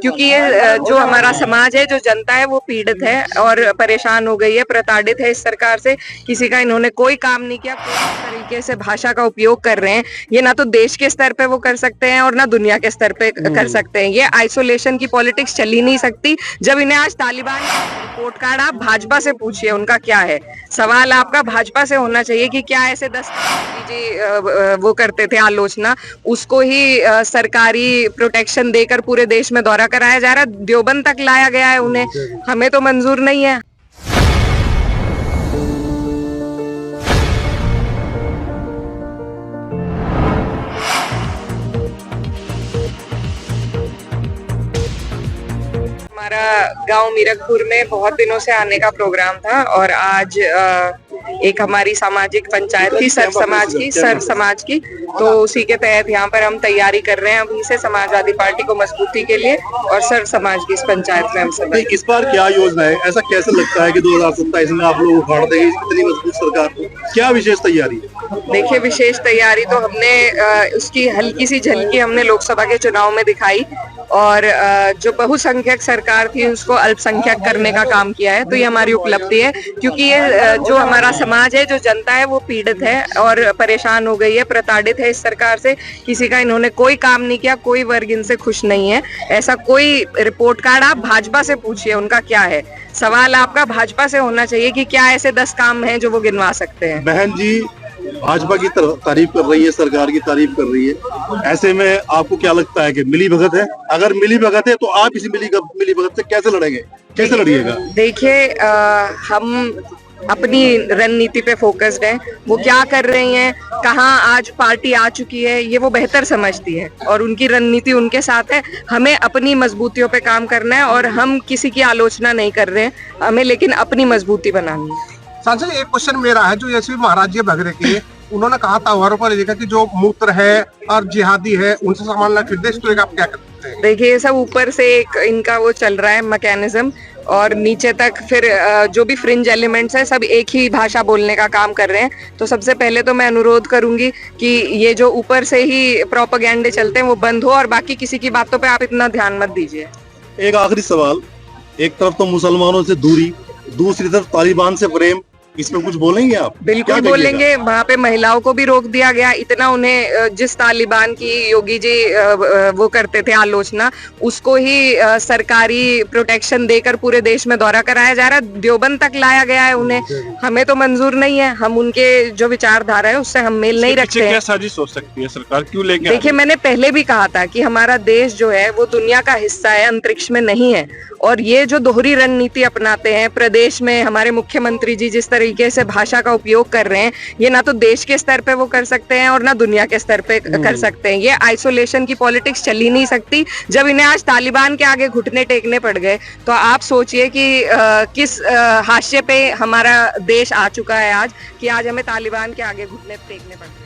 क्योंकि ये जो हमारा समाज है, जो जनता है, वो पीड़ित है और परेशान हो गई है, प्रताड़ित है इस सरकार से। किसी का इन्होंने कोई काम नहीं किया, कोई तरीके से भाषा का उपयोग कर रहे हैं। ये ना तो देश के स्तर पे वो कर सकते हैं और ना दुनिया के स्तर पे कर सकते हैं। ये आइसोलेशन की पॉलिटिक्स चल ही नहीं सकती। जब इन्हें आज तालिबान रिपोर्ट कार्ड, आप भाजपा से पूछिए उनका क्या है। सवाल आपका भाजपा से होना चाहिए कि क्या ऐसे 10 जी वो करते थे आलोचना, उसको ही सरकारी प्रोटेक्शन देकर पूरे देश में दौरा कराया जा रहा है, देवबंद तक लाया गया है उन्हें। हमें तो मंजूर नहीं है। हमारा गांव मीरकपुर में बहुत दिनों से आने का प्रोग्राम था और आज एक हमारी सामाजिक पंचायत थी, सर समाज की, तो उसी के तहत यहाँ पर हम तैयारी कर रहे हैं अभी से समाजवादी पार्टी को मजबूती के लिए और सर समाज की इस पंचायत में हम सब। इस बार क्या योजना है, ऐसा कैसे लगता है कि 2027 में आप लोग उखाड़ देंगे इतनी मजबूत सरकार को? क्या विशेष तैयारी है? देखिए, विशेष तैयारी तो हमने उसकी हल्की सी झलकी हमने लोकसभा के चुनाव में दिखाई और जो बहुसंख्यक सरकार थी उसको अल्पसंख्यक करने का काम किया है। तो ये हमारी उपलब्धि है, क्योंकि ये जो हमारा समाज है, जो जनता है, वो पीड़ित है और परेशान हो गई है, प्रताड़ित है इस सरकार से। किसी का इन्होंने कोई काम नहीं किया, कोई वर्ग इनसे खुश नहीं है। ऐसा कोई रिपोर्ट कार्ड आप भाजपा से पूछिए उनका क्या है। सवाल आपका भाजपा से होना चाहिए कि क्या ऐसे 10 काम हैं जो वो गिनवा सकते हैं। बहन जी भाजपा की तारीफ कर रही है, सरकार की तारीफ कर रही है, ऐसे में आपको क्या लगता है कि मिली भगत है? अगर मिली भगत है तो आप इसी मिली भगत से कैसे लड़ेंगे, कैसे लड़िएगा? देखिए, हम अपनी रणनीति पे फोकस्ड हैं। वो क्या कर रही हैं, कहाँ आज पार्टी आ चुकी है, ये वो बेहतर समझती है और उनकी रणनीति उनके साथ है। हमें अपनी मजबूतियों पे काम करना है और हम किसी की आलोचना नहीं कर रहे हैं, हमें लेकिन अपनी मजबूती बनानी है। सांसद, एक क्वेश्चन मेरा है, जो जैसे महाराज जी भगरे के उन्होंने कहा था वारों पर लेकर कि जो मूत्र है और जिहादी है उनसे सामान खरीदे, इस तो आप क्या करते हैं? देखिए, ये सब ऊपर से एक इनका वो चल रहा है मैकेनिज्म और नीचे तक फिर जो भी फ्रिंज एलिमेंट्स है सब एक ही भाषा बोलने का काम कर रहे हैं। तो सबसे पहले तो मैं अनुरोध करूंगी कि ये जो ऊपर से ही प्रोपेगेंडे चलते हैं वो बंद हो और बाकी किसी की बातों पे आप इतना ध्यान मत दीजिए। एक आखिरी सवाल, एक तरफ तो मुसलमानों से दूरी, दूसरी तरफ तालिबान से प्रेम, इसमें कुछ बोलेंगे आप? बिल्कुल बोलेंगे। वहाँ पे महिलाओं को भी रोक दिया गया। इतना उन्हें जिस तालिबान की योगी जी वो करते थे आलोचना, उसको ही सरकारी प्रोटेक्शन देकर पूरे देश में दौरा कराया जा रहा है, देवबंद तक लाया गया है उन्हें। हमें तो मंजूर नहीं है। हम उनके जो विचारधारा है उससे हम मेल नहीं रखते हैं। क्या साजिश हो सकती है, सरकार क्यों लेके? देखिए, मैंने पहले भी कहा था कि हमारा देश जो है वो दुनिया का हिस्सा है, अंतरिक्ष में नहीं है। और ये जो दोहरी रणनीति अपनाते हैं प्रदेश में, हमारे मुख्यमंत्री जी जिस तरीके से भाषा का उपयोग कर रहे हैं, ये ना तो देश के स्तर पे वो कर सकते हैं और ना दुनिया के स्तर पे कर सकते हैं। ये आइसोलेशन की पॉलिटिक्स चल ही नहीं सकती। जब इन्हें आज तालिबान के आगे घुटने टेकने पड़ गए तो आप सोचिए कि किस हाशिए पे हमारा देश आ चुका है आज, कि आज हमें तालिबान के आगे घुटने टेकने पड़ गए।